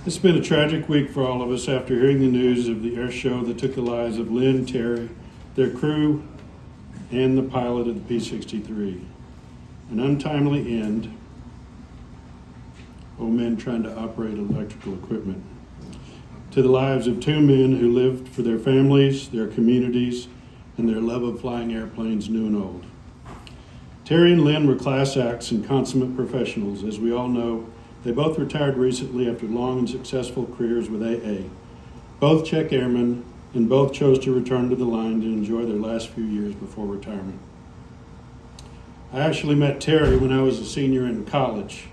It's been a tragic week for all of us after hearing the news of the air show that took the lives of Lynn, Terry, their crew, and the pilot of the P-63. An untimely end. Men trying to operate electrical equipment. To the lives of two men who lived for their families, their communities, and their love of flying airplanes, new and old. Terry and Lynn were class acts and consummate professionals. As we all know, they both retired recently after long and successful careers with AA. Both check airmen, and both chose to return to the line to enjoy their last few years before retirement. I actually met Terry when I was a senior in college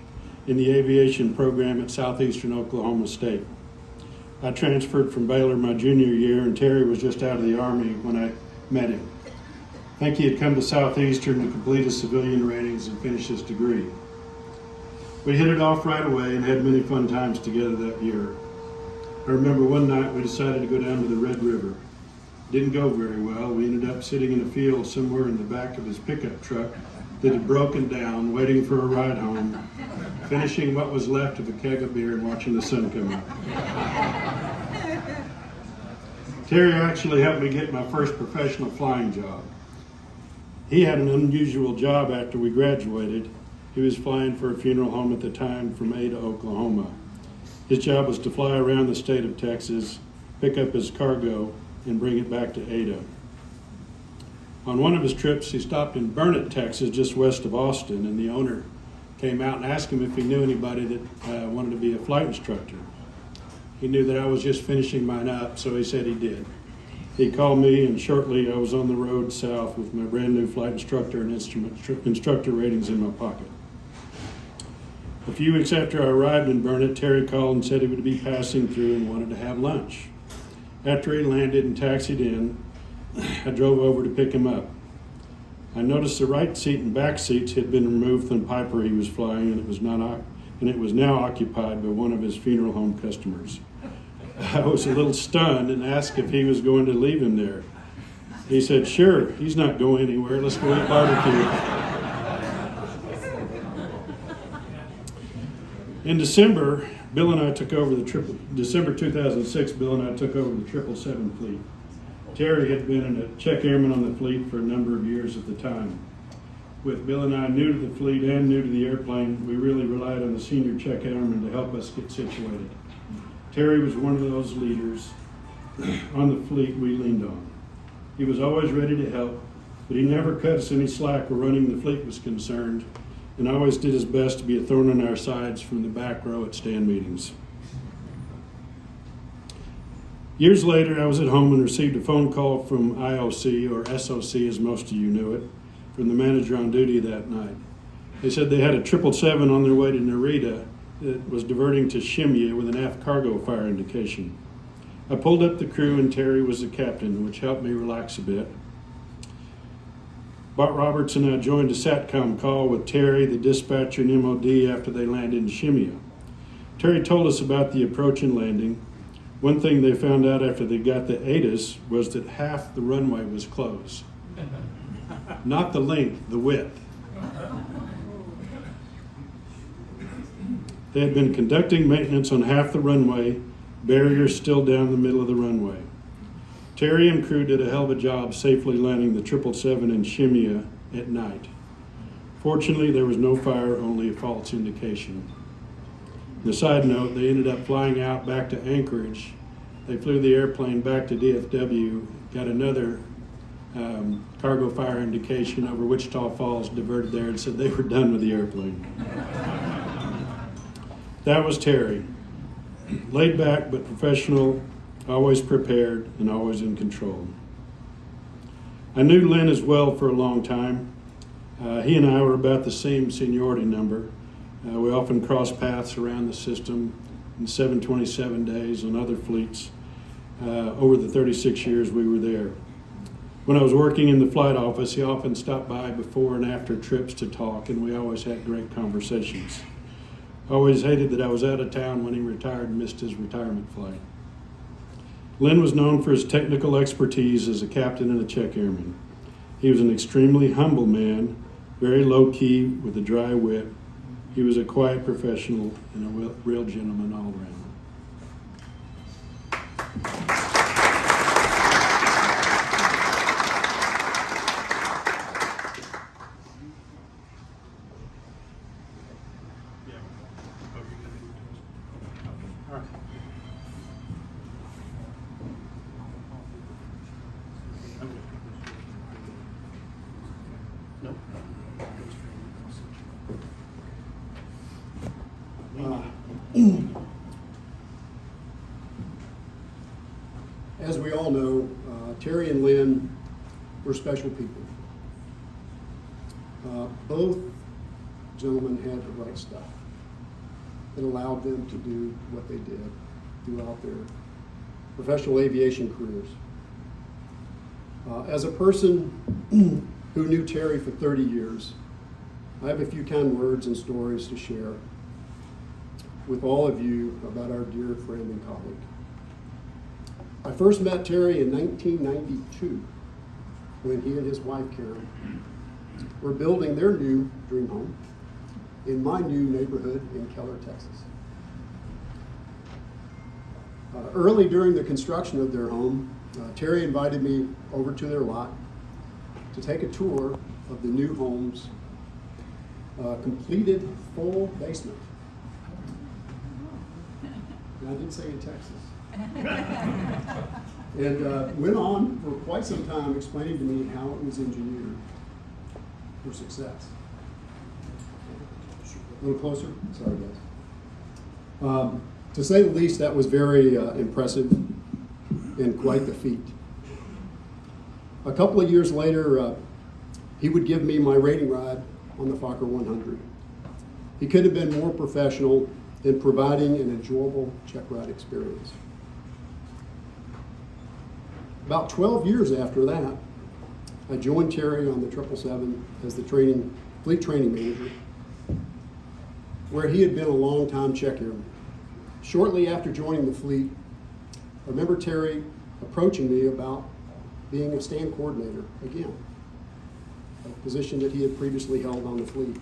in the aviation program at Southeastern Oklahoma State. I transferred from Baylor my junior year, and Terry was just out of the Army when I met him. I think he had come to Southeastern to complete his civilian ratings and finish his degree. We hit it off right away and had many fun times together that year. I remember one night we decided to go down to the Red River. Didn't go very well. We ended up sitting in a field somewhere in the back of his pickup truck that had broken down, waiting for a ride home, finishing what was left of a keg of beer and watching the sun come up. Terry actually helped me get my first professional flying job. He had an unusual job after we graduated. He was flying for a funeral home at the time from Ada, Oklahoma. His job was to fly around the state of Texas, pick up his cargo, and bring it back to Ada. On one of his trips, he stopped in Burnett, Texas, just west of Austin, and the owner came out and asked him if he knew anybody that wanted to be a flight instructor. He knew that I was just finishing mine up, so he said he did. He called me, and shortly I was on the road south with my brand new flight instructor and instructor ratings in my pocket. A few weeks after I arrived in Burnett, Terry called and said he would be passing through and wanted to have lunch. After he landed and taxied in, I drove over to pick him up. I noticed the right seat and back seats had been removed from the Piper he was flying, and it was now occupied by one of his funeral home customers. I was a little stunned and asked if he was going to leave him there. He said, "Sure, he's not going anywhere. Let's go eat barbecue." In December, Bill and I took over December 2006, Bill and I took over the 777 fleet. Terry had been a check airman on the fleet for a number of years at the time. With Bill and I new to the fleet and new to the airplane, we really relied on the senior check airman to help us get situated. Terry was one of those leaders on the fleet we leaned on. He was always ready to help, but he never cut us any slack where running the fleet was concerned, and always did his best to be a thorn in our sides from the back row at stand meetings. Years later, I was at home and received a phone call from IOC, or SOC as most of you knew it, from the manager on duty that night. They said they had a 777 on their way to Narita that was diverting to Shemya with an aft cargo fire indication. I pulled up the crew and Terry was the captain, which helped me relax a bit. Bart Roberts and I joined a SATCOM call with Terry, the dispatcher, and MOD after they landed in Shemya. Terry told us about the approach and landing. One thing they found out after they got the ATIS was that half the runway was closed. Not the length, the width. They had been conducting maintenance on half the runway, barriers still down the middle of the runway. Terry and crew did a hell of a job safely landing the 777 in Shemya at night. Fortunately, there was no fire, only a false indication. On a side note, they ended up flying out back to Anchorage. They flew the airplane back to DFW, got another cargo fire indication over Wichita Falls, diverted there, and said they were done with the airplane. That was Terry. Laid back but professional, always prepared, and always in control. I knew Lynn as well for a long time. He and I were about the same seniority number. We often crossed paths around the system in 727 days on other fleets over the 36 years we were there. When I was working in the flight office, he often stopped by before and after trips to talk, and we always had great conversations. I always hated that I was out of town when he retired and missed his retirement flight. Lynn was known for his technical expertise as a captain and a check airman. He was an extremely humble man, very low-key with a dry wit. He was a quiet professional and a real gentleman all around. As we all know, Terry and Lynn were special people. Both gentlemen had the right stuff that allowed them to do what they did throughout their professional aviation careers. As a person who knew Terry for 30 years, I have a few kind words and stories to share with all of you about our dear friend and colleague. I first met Terry in 1992 when he and his wife Karen were building their new dream home in my new neighborhood in Keller, Texas. Early during the construction of their home, Terry invited me over to their lot to take a tour of the new home's completed full basement. And I did say in Texas. And went on for quite some time explaining to me how it was engineered for success. A little closer? Sorry, guys. To say the least, that was very impressive and quite the feat. A couple of years later, he would give me my rating ride on the Fokker 100. He could have been more professional in providing an enjoyable check ride experience. About 12 years after that, I joined Terry on the 777 as the fleet training manager, where he had been a long-time check airman. Shortly after joining the fleet, I remember Terry approaching me about being a stand coordinator again, a position that he had previously held on the fleet.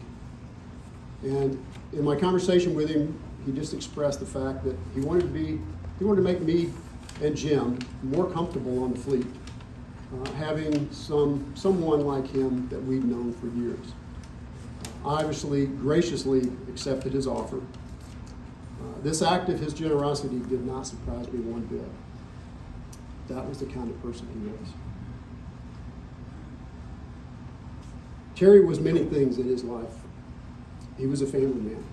And in my conversation with him, he just expressed the fact that he wanted to make me and Jim more comfortable on the fleet, having someone like him that we've known for years. I obviously graciously accepted his offer. This act of his generosity did not surprise me one bit. That was the kind of person he was. Terry was many things in his life. He was a family man.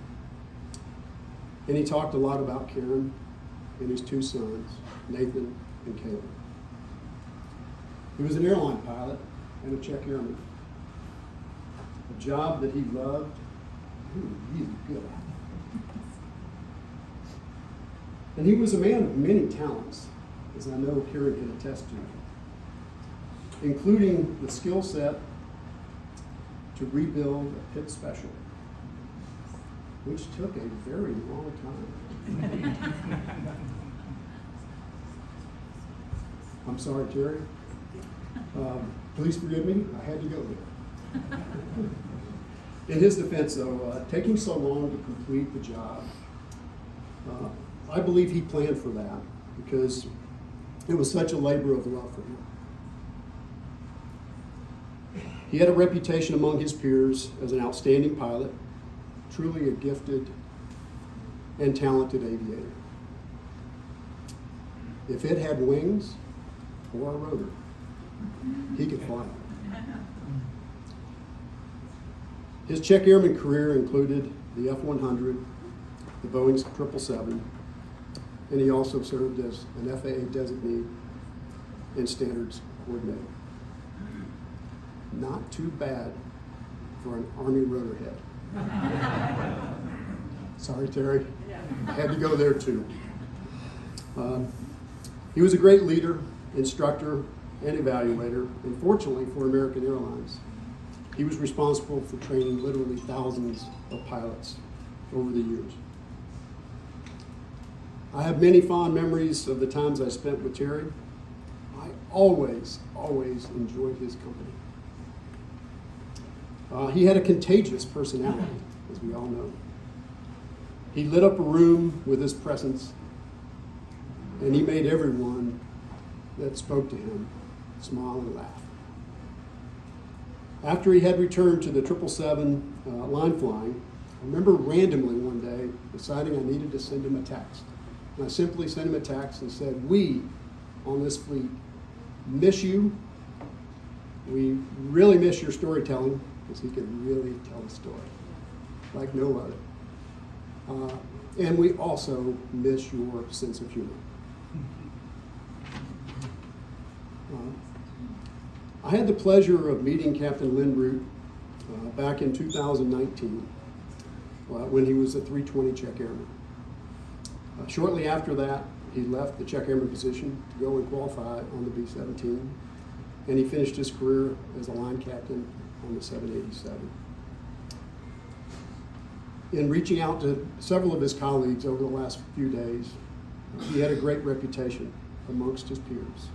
And he talked a lot about Karen and his two sons, Nathan and Caleb. He was an airline pilot and a check airman. A job that he loved, he was good at. And he was a man of many talents, as I know Karen can attest to, including the skill set to rebuild a pit special, which took a very long time. I'm sorry, Terry. Please forgive me, I had to go there. In his defense, though, taking so long to complete the job, I believe he planned for that because it was such a labor of love for him. He had a reputation among his peers as an outstanding pilot, truly a gifted and talented aviator. If it had wings or a rotor, he could fly. His check airman career included the F-100, the Boeing 777, and he also served as an FAA designee and standards coordinator. Not too bad for an Army rotor head. Sorry, Terry. I had to go there too. He was a great leader, instructor, and evaluator, and fortunately for American Airlines, he was responsible for training literally thousands of pilots over the years. I have many fond memories of the times I spent with Terry. I always enjoyed his company. He had a contagious personality, as we all know. He lit up a room with his presence, and he made everyone that spoke to him smile and laugh. After he had returned to the 777 line flying, I remember randomly one day deciding I needed to send him a text. And I simply sent him a text and said, "We on this fleet miss you. We really miss your storytelling," because he could really tell a story like no other. And we also miss your sense of humor. I had the pleasure of meeting Captain Lynn Root back in 2019 when he was a 320 check airman. Shortly after that, he left the check airman position to go and qualify on the B-17, and he finished his career as a line captain on the 787. In reaching out to several of his colleagues over the last few days, he had a great reputation amongst his peers.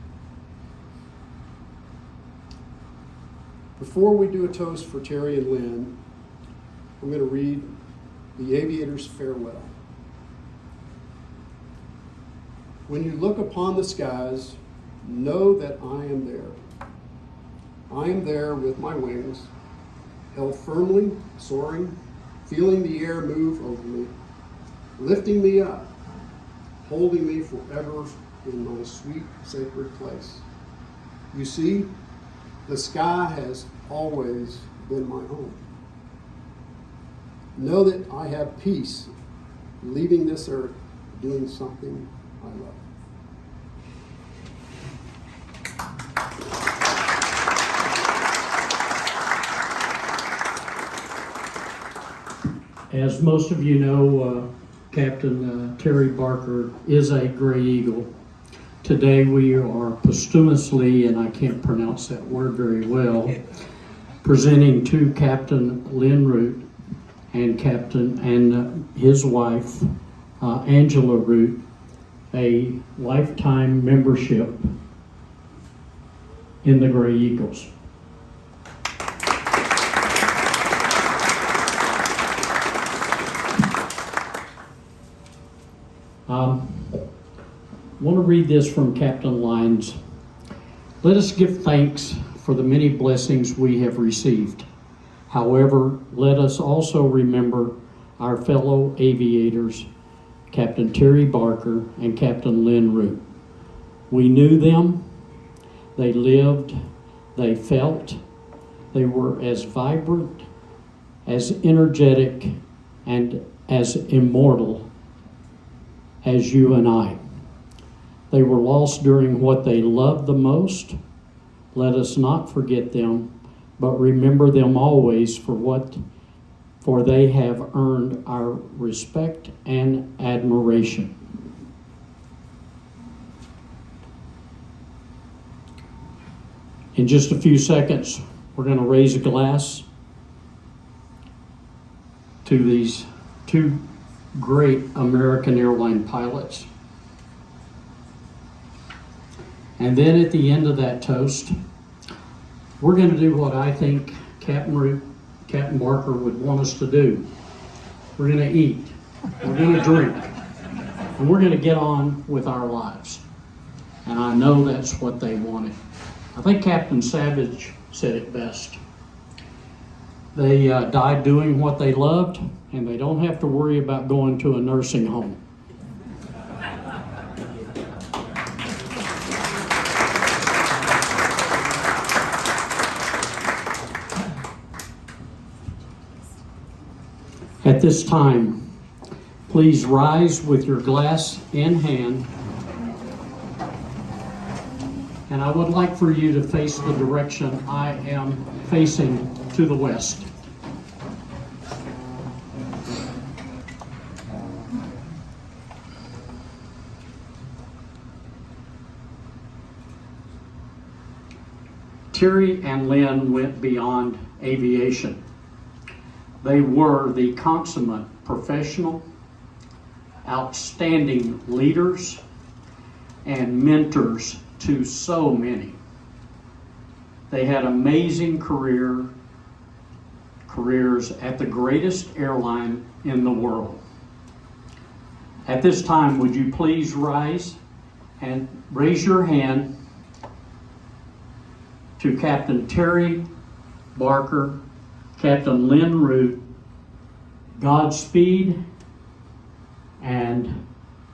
Before we do a toast for Terry and Lynn, I'm going to read the aviator's farewell. When you look upon the skies, know that I am there. I am there with my wings, held firmly, soaring, feeling the air move over me, lifting me up, holding me forever in my sweet, sacred place. You see, the sky has always been my home. Know that I have peace leaving this earth, doing something I love. As most of you know, Captain Terry Barker is a Gray Eagle. Today we are posthumously, and I can't pronounce that word very well, presenting to Captain Lynn Root and his wife, Angela Root, a lifetime membership in the Gray Eagles. I want to read this from Captain Lyons. Let us give thanks for the many blessings we have received. However, let us also remember our fellow aviators, Captain Terry Barker and Captain Lynn Root. We knew them, they lived, they felt, they were as vibrant, as energetic, and as immortal as you and I. They were lost during what they loved the most. Let us not forget them, but remember them always for they have earned our respect and admiration. In just a few seconds, we're going to raise a glass to these two great American airline pilots. And then at the end of that toast, we're going to do what I think Captain Barker would want us to do. We're going to eat, we're going to drink, and we're going to get on with our lives. And I know that's what they wanted. I think Captain Savage said it best. They died doing what they loved, and they don't have to worry about going to a nursing home. At this time, please rise with your glass in hand. And I would like for you to face the direction I am facing, to the west. Terry and Lynn went beyond aviation. They were the consummate professional, outstanding leaders, and mentors to so many. They had amazing careers at the greatest airline in the world. At this time, would you please rise and raise your hand to Captain Terry Barker, Captain Lynn Root. Godspeed, and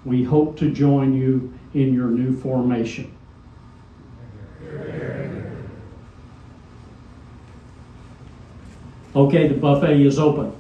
we hope to join you in your new formation. Okay, the buffet is open.